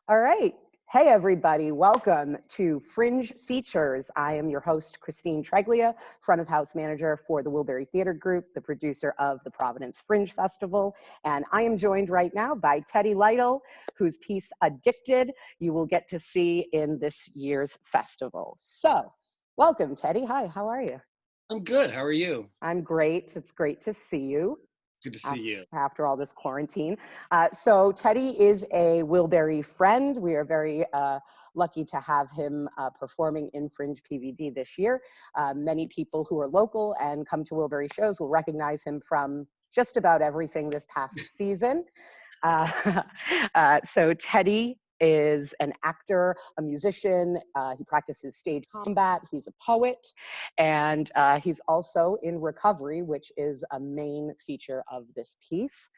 All right. Hey, everybody. Welcome to Fringe Features. I am your host, Christina Treglia, front of house manager for the Wilbury Theatre Group, the producer of the Providence Fringe Festival. And I am joined right now by Teddy Lytle, whose piece "a.dick.ted" you will get to see in this year's festival. So welcome, Teddy. Hi, how are you? I'm good. How are you? I'm great. It's great to see you. Good to see you. After all this quarantine. So Teddy is a Wilbury friend. We are very lucky to have him performing in Fringe PVD this year. Many people who are local and come to Wilbury shows will recognize him from just about everything this past season. So Teddy is an actor, a musician. He practices stage combat. He's a poet, and he's also in recovery, which is a main feature of this piece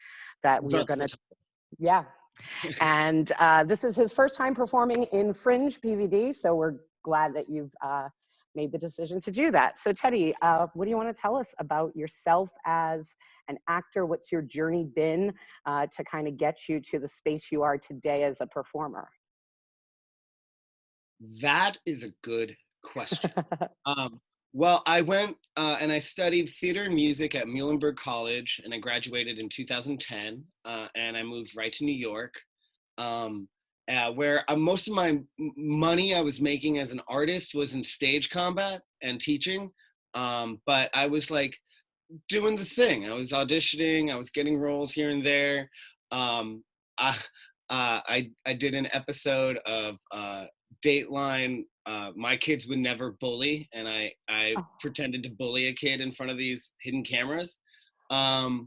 that we are going to, yeah. And this is his first time performing in Fringe PVD, so we're glad that you've made the decision to do that. So Teddy, what do you want to tell us about yourself as an actor? What's your journey been to kind of get you to the space you are today as a performer? That is a good question. Well, I went and I studied theater and music at Muhlenberg College, and I graduated in 2010, and I moved right to New York, where most of my money I was making as an artist was in stage combat and teaching, but I was like doing the thing. I was auditioning, I was getting roles here and there. I, I did an episode of Dateline, My Kids Would Never Bully, and I pretended to bully a kid in front of these hidden cameras. That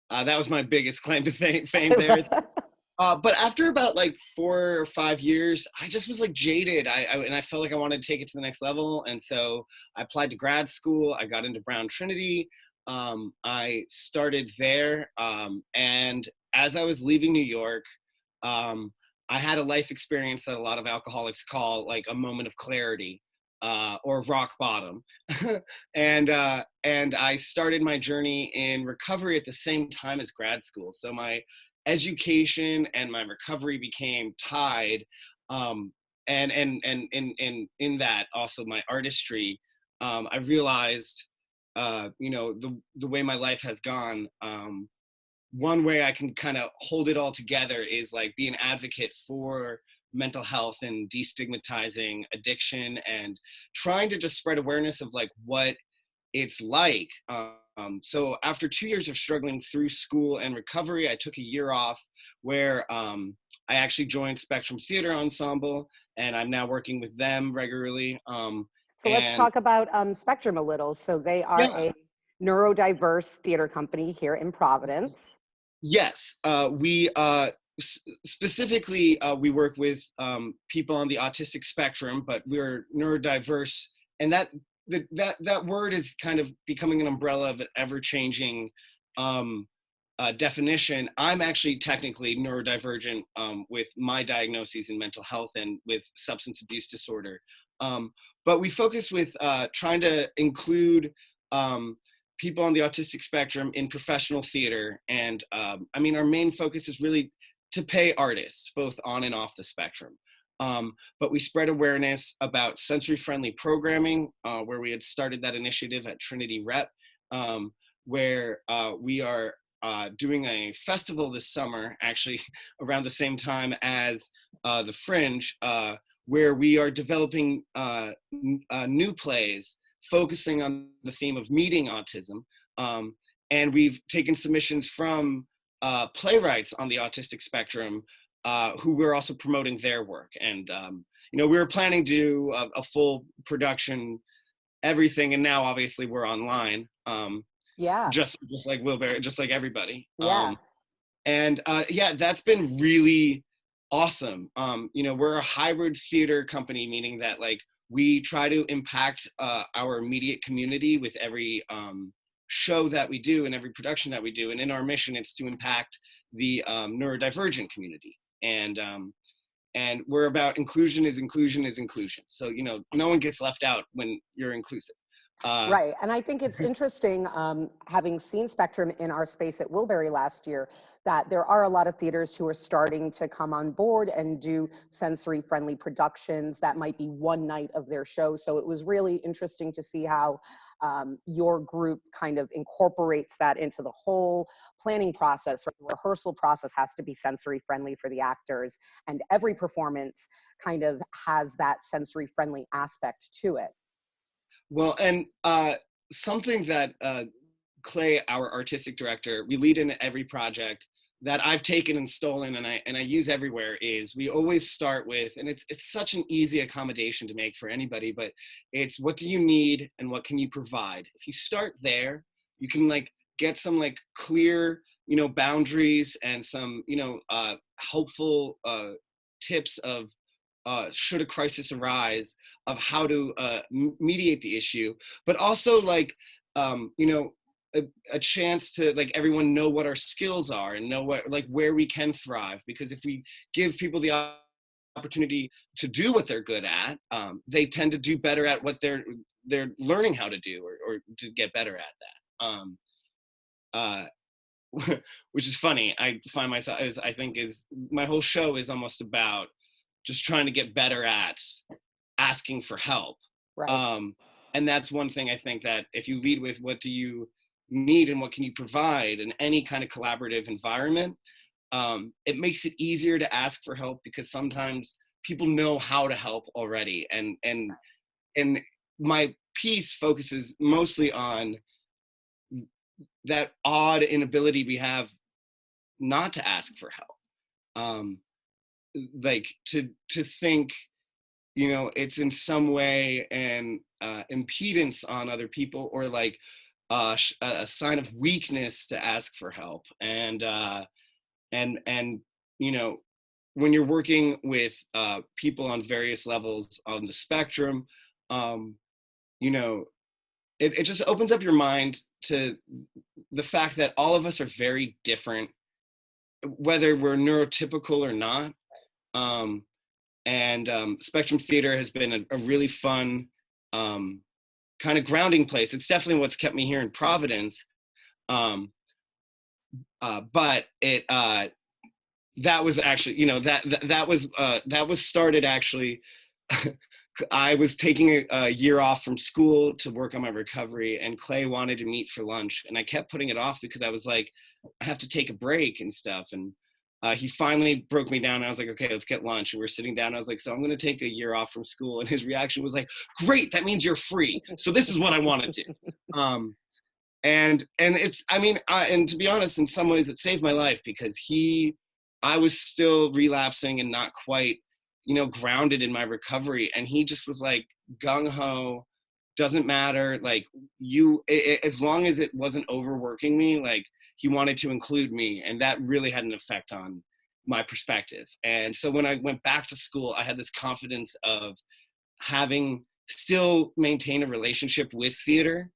was my biggest claim to fame there. But after about like 4 or 5 years, I just was like jaded. And I felt like I wanted to take it to the next level. And so I applied to grad school. I got into Brown Trinity. I started there. And as I was leaving New York, I had a life experience that a lot of alcoholics call like a moment of clarity, or rock bottom. and I started my journey in recovery at the same time as grad school. So my education and my recovery became tied. And in that also my artistry, I realized, the way my life has gone, one way I can kind of hold it all together is like be an advocate for mental health and destigmatizing addiction and trying to just spread awareness of like what it's like. So after 2 years of struggling through school and recovery, I took a year off where I actually joined Spectrum Theater Ensemble, and I'm now working with them regularly. So let's talk about Spectrum a little. So they are a neurodiverse theater company here in Providence. Yes, we specifically we work with people on the autistic spectrum, but we're neurodiverse, and that word is kind of becoming an umbrella of an ever-changing definition. I'm actually technically neurodivergent with my diagnoses in mental health and with substance abuse disorder, but we focus with trying to include people on the autistic spectrum in professional theater. And I mean, our main focus is really to pay artists, both on and off the spectrum. But we spread awareness about sensory-friendly programming, where we had started that initiative at Trinity Rep, where we are doing a festival this summer, actually around the same time as the Fringe, where we are developing new plays focusing on the theme of meeting autism. And we've taken submissions from playwrights on the autistic spectrum who we're also promoting their work. And, we were planning to do a full production, everything. And now obviously we're online. Just like Wilbury, just like everybody. That's been really awesome. We're a hybrid theater company, meaning that like we try to impact our immediate community with every show that we do and every production that we do. And in our mission, it's to impact the neurodivergent community. And we're about inclusion is inclusion is inclusion. So, no one gets left out when you're inclusive. Right. And I think it's interesting, having seen Spectrum in our space at Wilbury last year, that there are a lot of theaters who are starting to come on board and do sensory friendly productions that might be one night of their show. So it was really interesting to see how your group kind of incorporates that into the whole planning process. Right? The rehearsal process has to be sensory friendly for the actors, and every performance kind of has that sensory friendly aspect to it. Well, and something that Clay, our artistic director, we lead in every project that I've taken and stolen and I use everywhere is we always start with, and it's such an easy accommodation to make for anybody, but it's what do you need and what can you provide? If you start there, you can like get some like clear, boundaries and some, helpful tips of should a crisis arise, of how to mediate the issue, but also like, a chance to like everyone know what our skills are and know what like where we can thrive, because if we give people the opportunity to do what they're good at, they tend to do better at what they're learning how to do, or to get better at that. Uh, which is funny. I find myself as I think is my whole show is almost about just trying to get better at asking for help. Right. And that's one thing I think, that if you lead with what do you need and what can you provide in any kind of collaborative environment, it makes it easier to ask for help, because sometimes people know how to help already. And my piece focuses mostly on that odd inability we have not to ask for help. Like to think, it's in some way an impedance on other people, or like a sign of weakness to ask for help. And when you're working with people on various levels on the spectrum, you know, it just opens up your mind to the fact that all of us are very different, whether we're neurotypical or not. And Spectrum Theater has been a really fun kind of grounding place. It's definitely what's kept me here in Providence. But that was actually, that was started actually. I was taking a year off from school to work on my recovery, and Clay wanted to meet for lunch, and I kept putting it off because I was like, I have to take a break and stuff. And he finally broke me down, and I was like, okay, let's get lunch. And we're sitting down, and I was like, so I'm going to take a year off from school. And his reaction was like, great, that means you're free. So this is what I want to do. And it's, I mean, and to be honest, in some ways it saved my life, because I was still relapsing and not quite, grounded in my recovery. And he just was like, gung-ho, doesn't matter. Like as long as it wasn't overworking me, like he wanted to include me. And that really had an effect on my perspective. And so when I went back to school, I had this confidence of having still maintain a relationship with theater.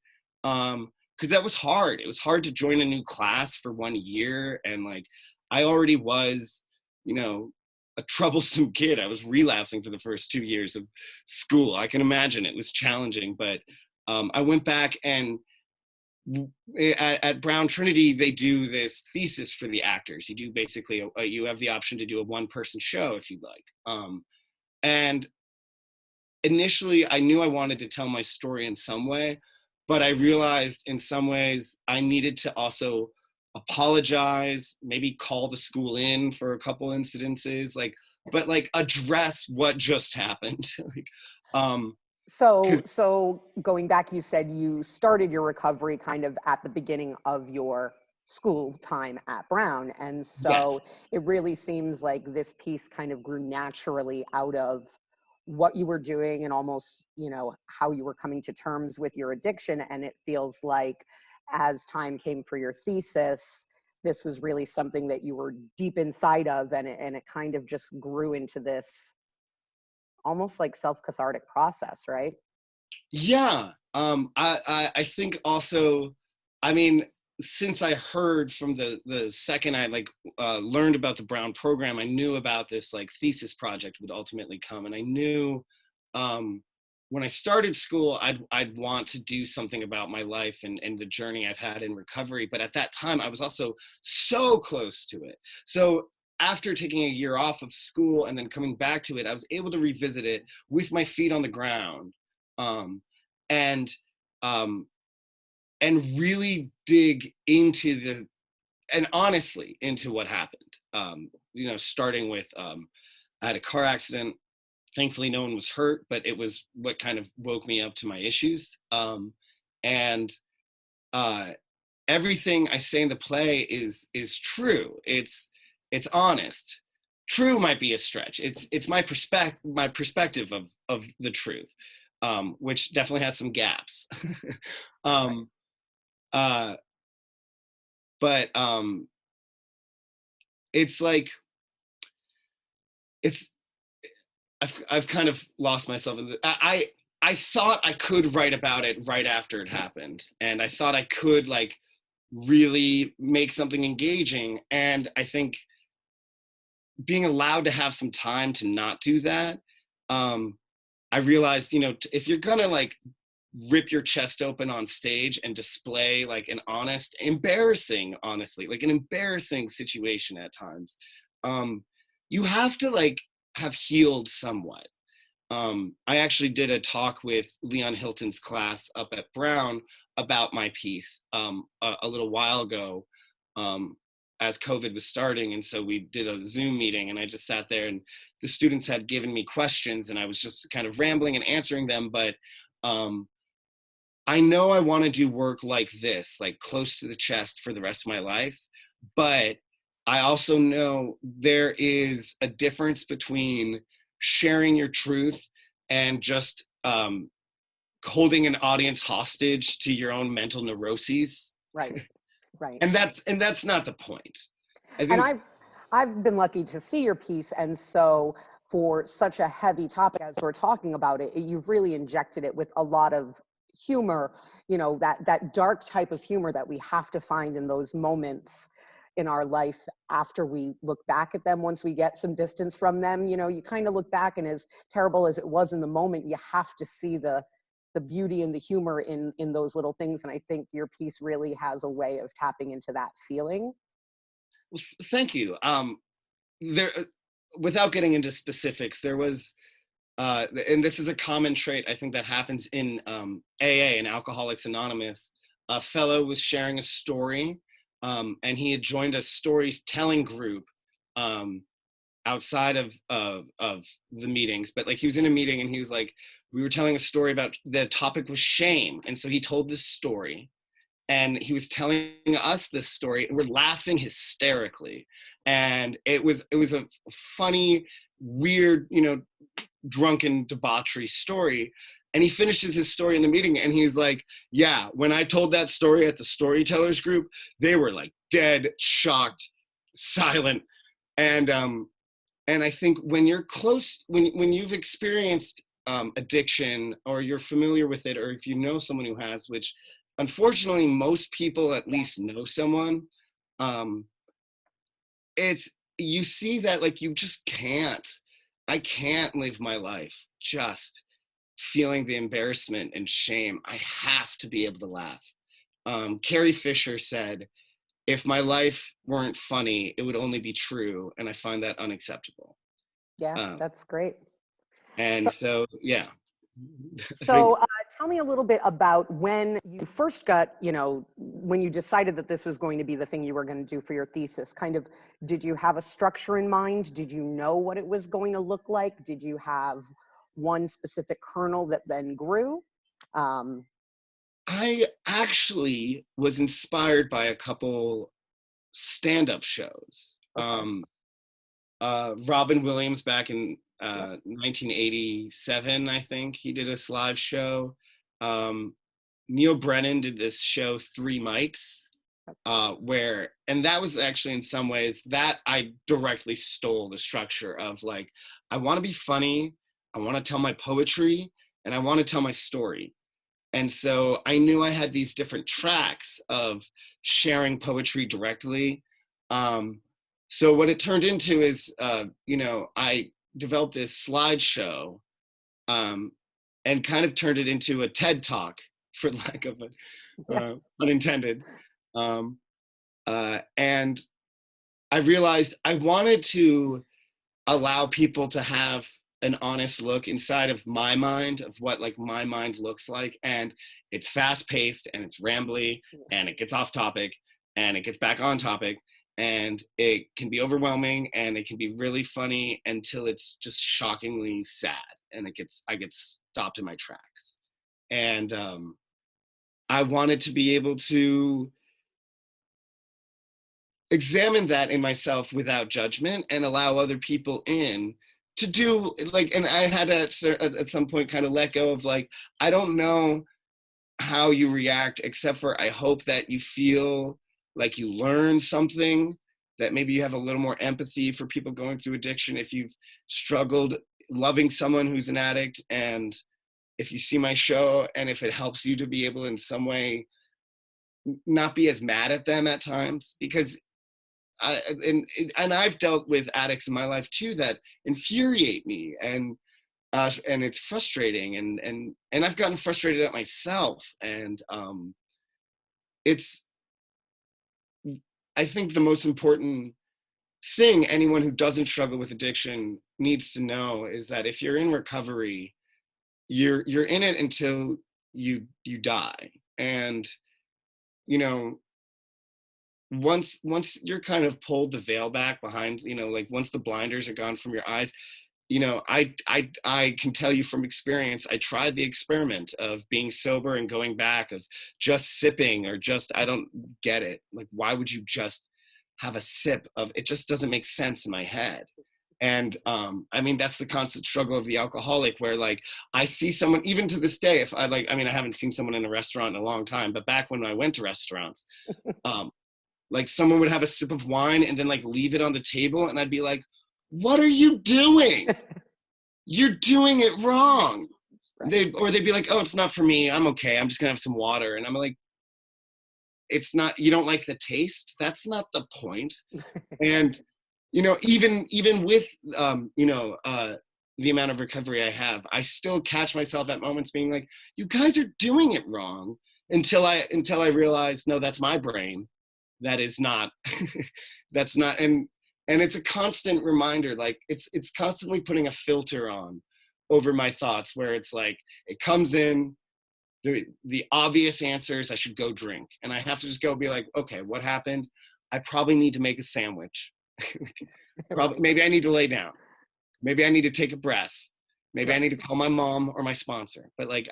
Because that was hard. It was hard to join a new class for 1 year. And like, I already was, a troublesome kid. I was relapsing for the first 2 years of school. I can imagine it was challenging, but I went back, and at Brown Trinity, they do this thesis for the actors. You do basically, you have the option to do a one-person show if you'd like. And initially, I knew I wanted to tell my story in some way, but I realized in some ways I needed to also apologize, maybe call the school in for a couple incidences, but address what just happened. So going back, you said you started your recovery kind of at the beginning of your school time at Brown. And so it really seems like this piece kind of grew naturally out of what you were doing, and almost, how you were coming to terms with your addiction. And it feels like as time came for your thesis, this was really something that you were deep inside of, and it kind of just grew into this almost like self-cathartic process, right? Yeah. I think also, I mean, since I heard from the second I learned about the Brown program, I knew about this like thesis project would ultimately come. And I knew when I started school, I'd want to do something about my life and the journey I've had in recovery. But at that time, I was also so close to it. So after taking a year off of school and then coming back to it, I was able to revisit it with my feet on the ground, and um, and really dig into and honestly into what happened. Starting with I had a car accident. Thankfully, no one was hurt, but it was what kind of woke me up to my issues. And uh, everything I say in the play is true. It's honest. True might be a stretch. It's my perspective of the truth, which definitely has some gaps. um, uh, but it's like it's I've kind of lost myself in I thought I could write about it right after it happened, and I thought I could like really make something engaging, and I think being allowed to have some time to not do that, I realized, if you're gonna like rip your chest open on stage and display like an honestly, like an embarrassing situation at times, you have to like have healed somewhat. I actually did a talk with Leon Hilton's class up at Brown about my piece a little while ago, as COVID was starting. And so we did a Zoom meeting, and I just sat there, and the students had given me questions, and I was just kind of rambling and answering them. But I know I want to do work like this, like close to the chest for the rest of my life. But I also know there is a difference between sharing your truth and just holding an audience hostage to your own mental neuroses. Right. Right. And that's not the point. I And think I've been lucky to see your piece, and so for such a heavy topic as we're talking about it, you've really injected it with a lot of humor, that dark type of humor that we have to find in those moments in our life after we look back at them. Once we get some distance from them, you kind of look back, and as terrible as it was in the moment, you have to see the beauty and the humor in those little things. And I think your piece really has a way of tapping into that feeling. thank you. There, without getting into specifics, there was and this is a common trait I think that happens in AA and Alcoholics Anonymous. A fellow was sharing a story, and he had joined a storytelling group outside of the meetings. But like he was in a meeting, and he was like, we were telling a story about, the topic was shame, and so he told this story, and he was telling us this story, and we're laughing hysterically, and it was a funny, weird, drunken debauchery story. And he finishes his story in the meeting, and he's like, yeah, when I told that story at the storytellers group, they were like dead, shocked, silent. And I think when you're close, when you've experienced addiction, or you're familiar with it, or if you know someone who has, which unfortunately most people at least know someone, it's, you see that like you just I can't live my life just feeling the embarrassment and shame. I have to be able to laugh. Carrie Fisher said, if my life weren't funny, it would only be true. And I find that unacceptable. Yeah, that's great. And so, yeah. So tell me a little bit about when you first got, when you decided that this was going to be the thing you were going to do for your thesis. Kind of, did you have a structure in mind? Did you know what it was going to look like? Did you have one specific kernel that then grew? I actually was inspired by a couple stand-up shows. Okay. Robin Williams back in Yep. 1987, I think he did this live show. Neil Brennan did this show, Three Mics, and that was actually in some ways that I directly stole the structure of, like, I want to be funny, I want to tell my poetry, and I want to tell my story. And so I knew I had these different tracks of sharing poetry directly. So what it turned into is, I developed this slideshow, and kind of turned it into a TED talk, for lack of a unintended. And I realized I wanted to allow people to have an honest look inside of my mind, of what like my mind looks like. And it's fast paced and it's rambly and it gets off topic and it gets back on topic, and it can be overwhelming and it can be really funny until it's just shockingly sad and I get stopped in my tracks. And I wanted to be able to examine that in myself without judgment and allow other people in to do like, and I had to at some point kind of let go of like, I don't know how you react, except for I hope that you feel like you learn something, that maybe you have a little more empathy for people going through addiction if you've struggled loving someone who's an addict, and if you see my show and if it helps you to be able in some way not be as mad at them at times, because and I've dealt with addicts in my life too that infuriate me, and it's frustrating, and I've gotten frustrated at myself, and it's, I think the most important thing anyone who doesn't struggle with addiction needs to know is that if you're in recovery, you're in it until you die, and you know, once you're kind of pulled the veil back behind, you know, like once the blinders are gone from your eyes, you know, I can tell you from experience, I tried the experiment of being sober and going back, of just sipping, or just, I don't get it. Like, why would you just have a sip of, it just doesn't make sense in my head. And I mean, that's the constant struggle of the alcoholic, where like, I see someone, even to this day, if I like, I mean, I haven't seen someone in a restaurant in a long time, but back when I went to restaurants, like someone would have a sip of wine and then like leave it on the table, and I'd be like, what are you doing? You're doing it wrong. Right. They'd be like, oh, it's not for me, I'm okay, I'm just gonna have some water. And I'm like, it's not, you don't like the taste? That's not the point. And you know, even with you know, the amount of recovery I have, I still catch myself at moments being like, you guys are doing it wrong, until I realize, no, that's my brain. That is not that's not, and it's a constant reminder, like it's constantly putting a filter on over my thoughts, where it's like, it comes in, the obvious answer is I should go drink, and I have to just go be like, okay, what happened? I probably need to make a sandwich. Probably, maybe I need to lay down, maybe I need to take a breath, maybe I need to call my mom or my sponsor. But like,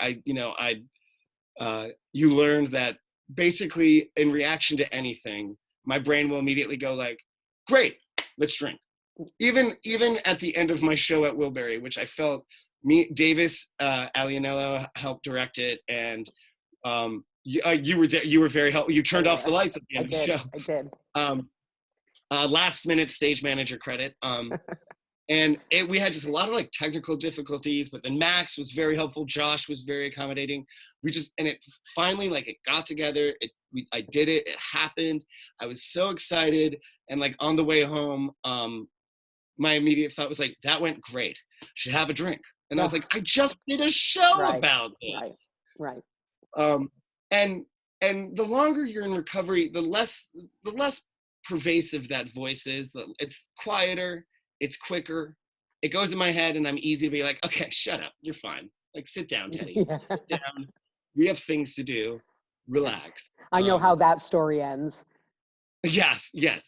you learned that basically in reaction to anything, my brain will immediately go like, great, let's drink. Even at the end of my show at Wilbury, which I felt, Davis Alianello helped direct it, and you were there, you were very helpful, you turned off the lights at the end of the show. I did. Last minute stage manager credit. And we had just a lot of like technical difficulties, but then Max was very helpful. Josh was very accommodating. And it finally, like, it got together. I did it. It happened. I was so excited. And like on the way home, my immediate thought was like, that went great. Should have a drink. And I was like, I just did a show about this. Right. And the longer you're in recovery, the less pervasive that voice is. It's quieter. It's quicker. It goes in my head, and I'm easy to be like, okay, shut up. You're fine. Like, sit down, Teddy. Sit down. We have things to do. Relax. I know how that story ends. Yes. Yeah,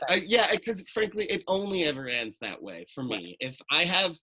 because frankly, it only ever ends that way for me. Right.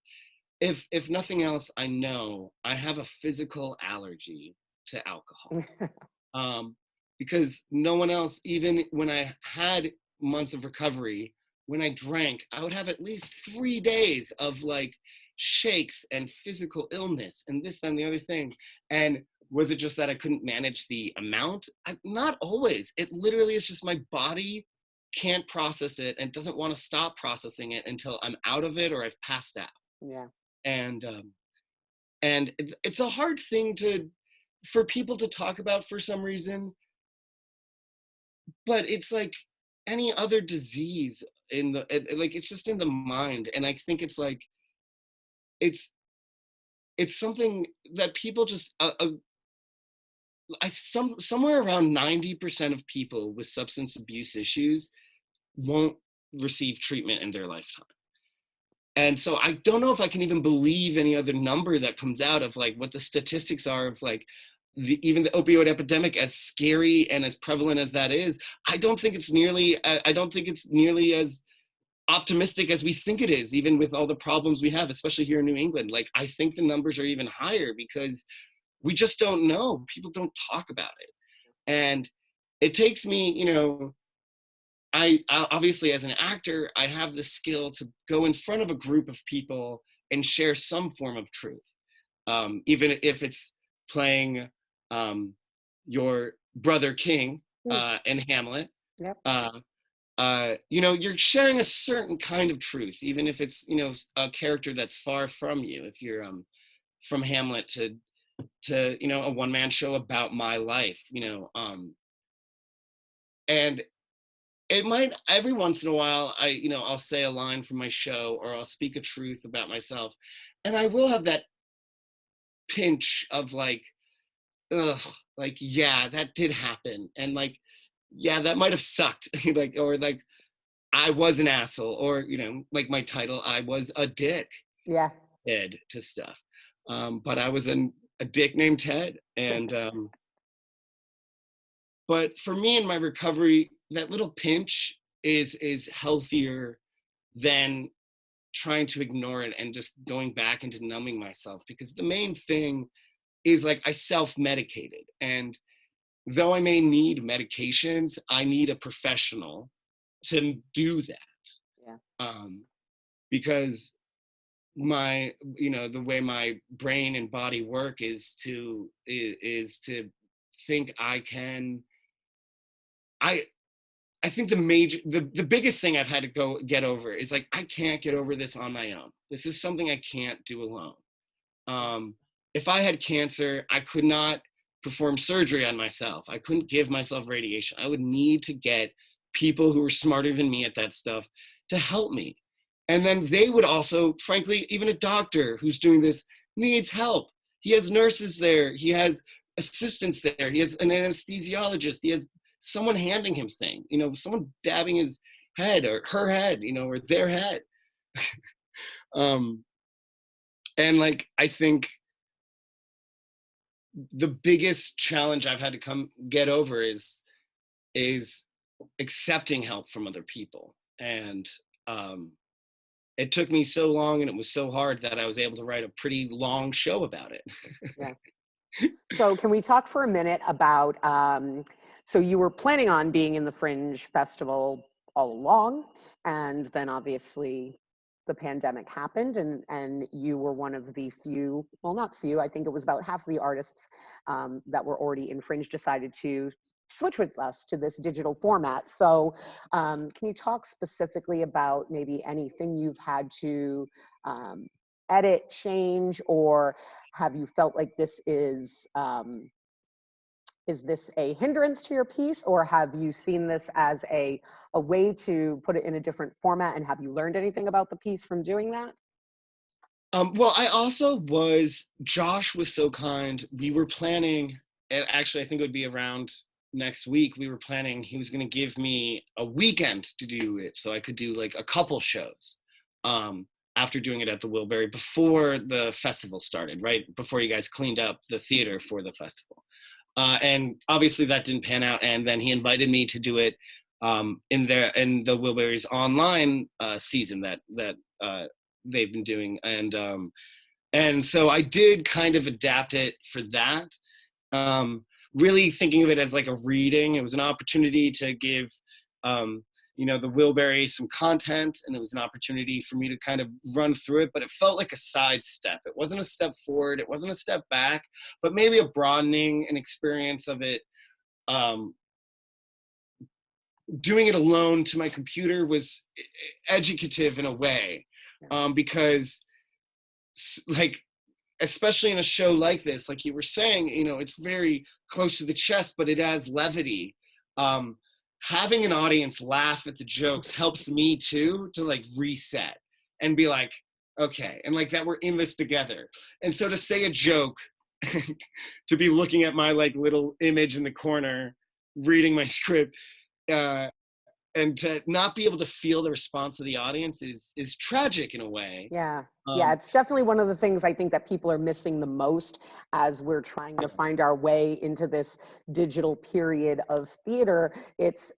If nothing else, I know I have a physical allergy to alcohol. Because no one else, even when I had months of recovery, when I drank, I would have at least 3 days of like shakes and physical illness and this, that, and the other thing. And was it just that I couldn't manage the amount? Not always. It literally is just my body can't process it and doesn't want to stop processing it until I'm out of it or I've passed out. Yeah. And it's a hard thing for people to talk about for some reason, but it's like any other disease like it's just in the mind. And I think it's like, it's it's something that people just, somewhere around 90% of people with substance abuse issues won't receive treatment in their lifetime. And so I don't know if I can even believe any other number that comes out of like what the statistics are of like even the opioid epidemic, as scary and as prevalent as that is. I don't think it's nearly as optimistic as we think it is, even with all the problems we have, especially here in New England. Like, I think the numbers are even higher because we just don't know. People don't talk about it. And it takes me, you know, I obviously, as an actor, I have the skill to go in front of a group of people and share some form of truth. Even if it's playing your brother King in Hamlet. Yep. You know, you're sharing a certain kind of truth, even if it's, you know, a character that's far from you. If you're from Hamlet to you know, a one-man show about my life, you know, and it might, every once in a while, you know, I'll say a line from my show, or I'll speak a truth about myself, and I will have that pinch of like, ugh, like, yeah, that did happen, and like, yeah, that might have sucked, like, or like, I was an asshole, or, you know, like my title, I was a dick. Yeah. Ted to stuff, but I was a dick named Ted, and but for me in my recovery, that little pinch is healthier than trying to ignore it and just going back into numbing myself, because the main thing is like I self-medicated, and though I may need medications, I need a professional to do that. Yeah. Because my, you know, the way my brain and body work is to think I can, I think the biggest thing I've had to go get over is like, I can't get over this on my own. This is something I can't do alone. If I had cancer, I could not perform surgery on myself. I couldn't give myself radiation. I would need to get people who were smarter than me at that stuff to help me. And then they would also, frankly, even a doctor who's doing this needs help. He has nurses there. He has assistants there. He has an anesthesiologist. He has someone handing him things, you know, someone dabbing his head or her head, you know, or their head. And like, I think the biggest challenge I've had to get over is accepting help from other people. And it took me so long, and it was so hard, that I was able to write a pretty long show about it. Yeah. So can we talk for a minute about, so you were planning on being in the Fringe Festival all along, and then obviously the pandemic happened, and you were one of the few, well, not few, I think it was about half of the artists that were already in Fringe decided to switch with us to this digital format. So can you talk specifically about maybe anything you've had to edit, change, or have you felt like this is this a hindrance to your piece, or have you seen this as a way to put it in a different format, and have you learned anything about the piece from doing that? Well, Josh was so kind. We were planning, and actually I think it would be around next week, we were planning, he was going to give me a weekend to do it so I could do like a couple shows after doing it at the Wilbury before the festival started, right? Before you guys cleaned up the theater for the festival. And obviously that didn't pan out. And then he invited me to do it in the Wilbury's online season that they've been doing. And so I did kind of adapt it for that. Really thinking of it as like a reading. It was an opportunity to give, you know, the Wilbury some content, and it was an opportunity for me to kind of run through it, but it felt like a side step. It wasn't a step forward, it wasn't a step back, but maybe a broadening an experience of it. Doing it alone to my computer was educative in a way, because like, especially in a show like this, like you were saying, you know, it's very close to the chest, but it has levity. Having an audience laugh at the jokes helps me too, to like reset and be like, okay, and like that we're in this together. And so to say a joke, to be looking at my like little image in the corner, reading my script, uh, and to not be able to feel the response of the audience is tragic in a way. Yeah. Yeah, Um, it's definitely one of the things I think that people are missing the most as we're trying to find our way into this digital period of theater. It's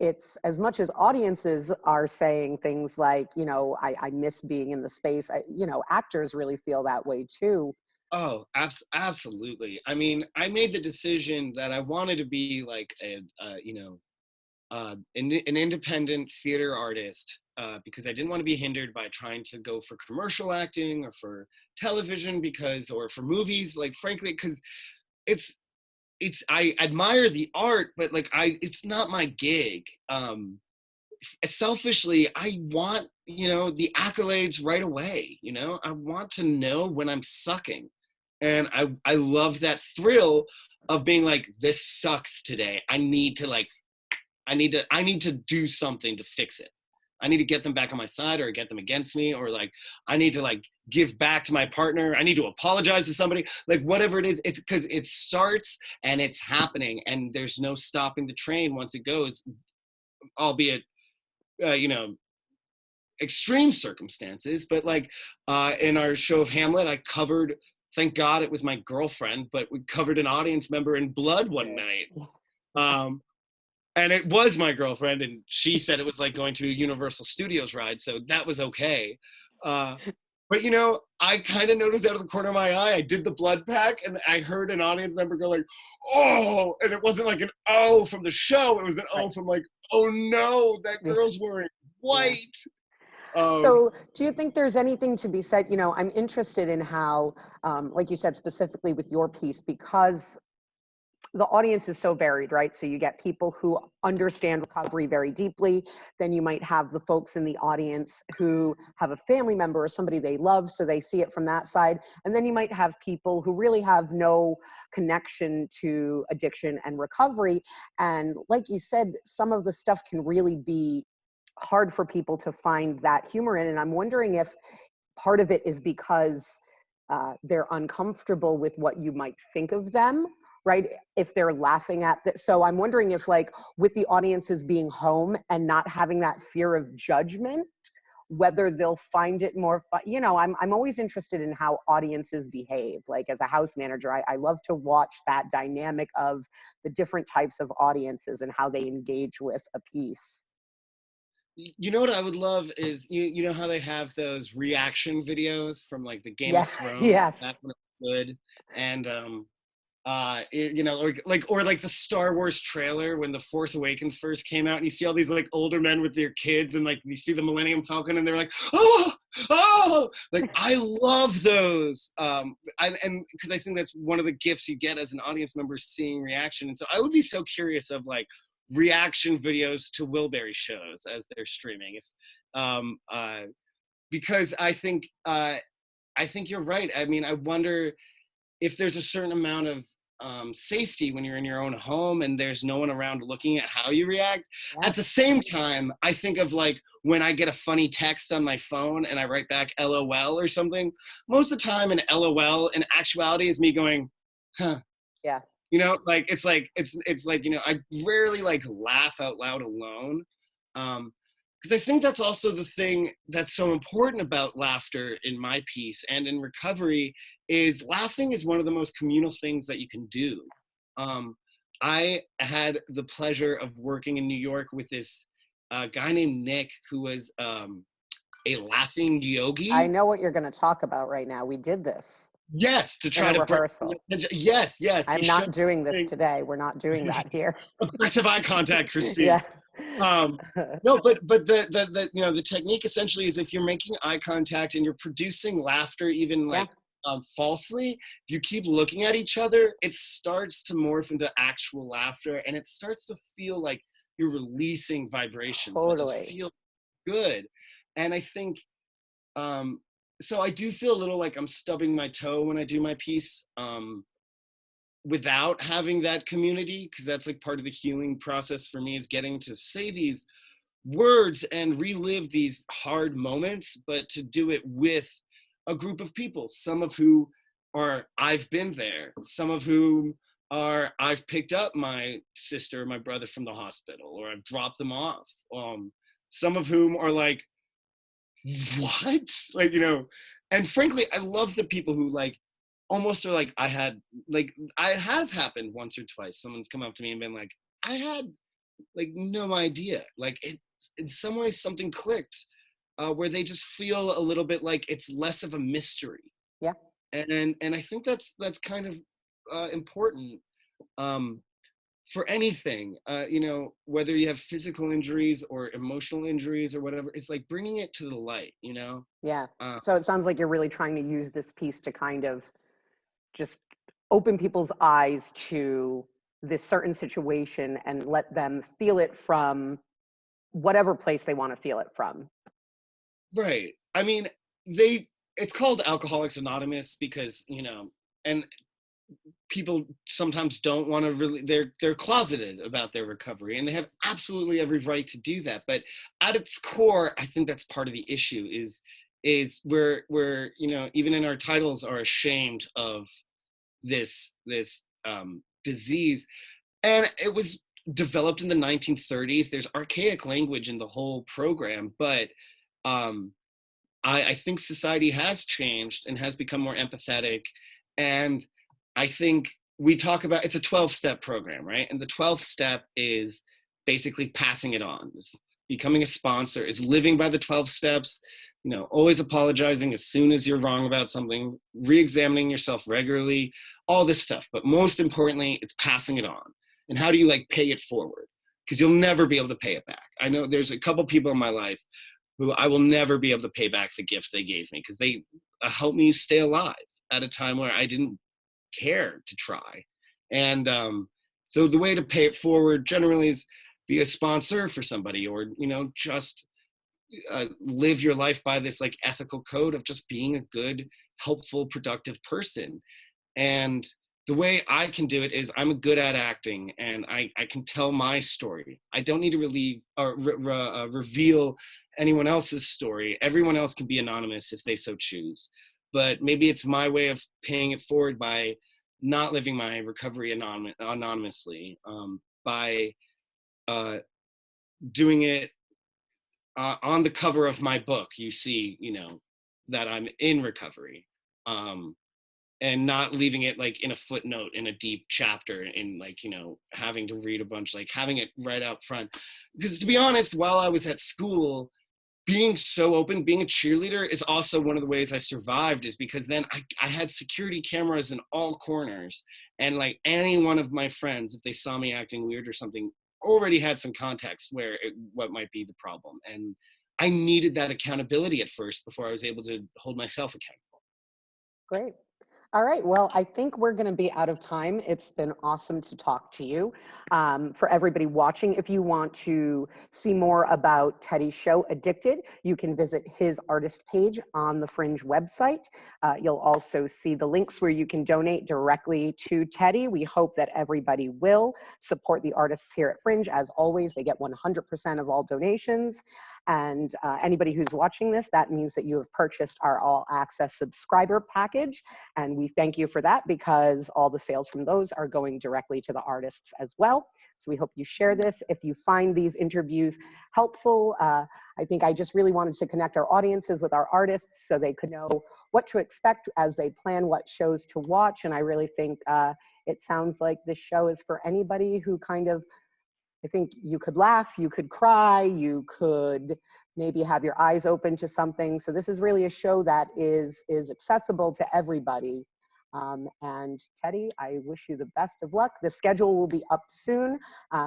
as much as audiences are saying things like, you know, I miss being in the space. You know, actors really feel that way too. oh, absolutely. I mean, I made the decision that I wanted to be like you know, an independent theater artist because I didn't want to be hindered by trying to go for commercial acting or for television or for movies, like frankly, because it's I admire the art, but like it's not my gig. Selfishly, I want, you know, the accolades right away. You know, I want to know when I'm sucking, and I love that thrill of being like, this sucks today. I need to do something to fix it. I need to get them back on my side or get them against me, or like I need to like give back to my partner. I need to apologize to somebody, like whatever it is. It's because it starts and it's happening, and there's no stopping the train once it goes, albeit you know, extreme circumstances. But like in our show of Hamlet, I covered, thank God it was my girlfriend, but we covered an audience member in blood one night. Um, and it was my girlfriend, and she said it was like going to a Universal Studios ride, so that was okay. But you know, I kind of noticed out of the corner of my eye, I did the blood pack, and I heard an audience member go like, "Oh!" And it wasn't like an "oh" from the show; it was an "oh" from like, "Oh no, that girl's wearing Yeah. white." So, do you think there's anything to be said? You know, I'm interested in how, like you said, specifically with your piece, because the audience is so varied, right? So you get people who understand recovery very deeply. Then you might have the folks in the audience who have a family member or somebody they love, so they see it from that side. And then you might have people who really have no connection to addiction and recovery. And like you said, some of the stuff can really be hard for people to find that humor in. And I'm wondering if part of it is because they're uncomfortable with what you might think of them, right? If they're laughing at that. So I'm wondering if, like, with the audiences being home and not having that fear of judgment, whether they'll find it more fun. You know, I'm always interested in how audiences behave. Like, as a house manager, I love to watch that dynamic of the different types of audiences and how they engage with a piece. You know what I would love is you know how they have those reaction videos from like the Game Yeah. of Thrones, that Yes. one is good. And you know, or like the Star Wars trailer when the Force Awakens first came out, and you see all these like older men with their kids, and like you see the Millennium Falcon, and they're like, oh, like I love those. And because I think that's one of the gifts you get as an audience member, seeing reaction. And so I would be so curious of like reaction videos to Wilbury shows as they're streaming, if because I think you're right. I mean, I wonder if there's a certain amount of safety when you're in your own home and there's no one around looking at how you react. Yeah. At the same time, I think of like when I get a funny text on my phone and I write back LOL or something. Most of the time, an LOL in actuality is me going, huh. Yeah. You know, like it's like, you know, I rarely like laugh out loud alone. Because I think that's also the thing that's so important about laughter in my piece and in recovery, is laughing is one of the most communal things that you can do. I had the pleasure of working in New York with this guy named Nick, who was a laughing I yogi. know what you're going to talk about right now. We did this Yes, to in try a to bring. rehearsal. Yes, he I'm showed not doing this me today. We're not doing that here. aggressive eye contact, Christine. Yeah. No, but the you know, the technique essentially is if you're making eye contact and you're producing laughter, even Yeah. like falsely, if you keep looking at each other, it starts to morph into actual laughter, and it starts to feel like you're releasing vibrations that just Totally. feel good. And I think so I do feel a little like I'm stubbing my toe when I do my piece. Without having that community, because that's like part of the healing process for me, is getting to say these words and relive these hard moments, but to do it with a group of people, some of who are I've been there, some of whom are I've picked up my sister or my brother from the hospital, or I've dropped them off. Some of whom are like, what? Like, and frankly, I love the people who like almost are like, it has happened once or twice. Someone's come up to me and been like, I had like no idea. Like it, in some ways something clicked where they just feel a little bit like it's less of a mystery. Yeah. And I think that's kind of important for anything, whether you have physical injuries or emotional injuries or whatever. It's like bringing it to the light, Yeah. uh, So it sounds like you're really trying to use this piece to kind of just open people's eyes to this certain situation and let them feel it from whatever place they want to feel it from. right. I mean, it's called Alcoholics Anonymous because, and people sometimes don't want to really, they're closeted about their recovery, and they have absolutely every right to do that. But at its core, I think that's part of the issue is we're even in our titles are ashamed of this disease. And it was developed in the 1930s. There's archaic language in the whole program, but um, I think society has changed and has become more empathetic. And I think we talk about, it's a 12-step program, right? And the 12th step is basically passing it on, is becoming a sponsor, is living by the 12 steps, always apologizing as soon as you're wrong about something, re-examining yourself regularly, all this stuff. But most importantly, it's passing it on. And how do you like pay it forward? Because you'll never be able to pay it back. I know there's a couple people in my life who I will never be able to pay back the gift they gave me, because they helped me stay alive at a time where I didn't care to try. And so the way to pay it forward generally is be a sponsor for somebody, or, just live your life by this like ethical code of just being a good, helpful, productive person. And the way I can do it is I'm good at acting, and I can tell my story. I don't need to reveal anyone else's story. Everyone else can be anonymous if they so choose. But maybe it's my way of paying it forward by not living my recovery anonymously, by doing it on the cover of my book. You see, that I'm in recovery. And not leaving it like in a footnote in a deep chapter, in like, having to read a bunch, like having it right out front. Because to be honest, while I was at school, being so open, being a cheerleader is also one of the ways I survived, is because then I had security cameras in all corners. And like any one of my friends, if they saw me acting weird or something, already had some context what might be the problem. And I needed that accountability at first before I was able to hold myself accountable. Great. All right. Well, I think we're going to be out of time. It's been awesome to talk to you. For everybody watching, if you want to see more about Teddy's show, Addicted, you can visit his artist page on the Fringe website. You'll also see the links where you can donate directly to Teddy. We hope that everybody will support the artists here at Fringe. As always, they get 100% of all donations. And anybody who's watching this, that means that you have purchased our all access subscriber package. And we thank you for that, because all the sales from those are going directly to the artists as well. So we hope you share this. If you find these interviews helpful, I think I just really wanted to connect our audiences with our artists so they could know what to expect as they plan what shows to watch. And I really think it sounds like this show is for anybody who kind of, I think you could laugh, you could cry, you could maybe have your eyes open to something. So this is really a show that is accessible to everybody. And Teddy, I wish you the best of luck. The schedule will be up soon,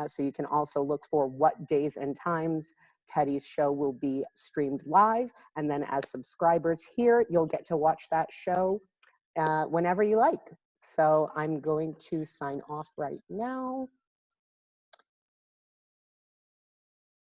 so you can also look for what days and times Teddy's show will be streamed live. And then as subscribers here, you'll get to watch that show whenever you like. So I'm going to sign off right now.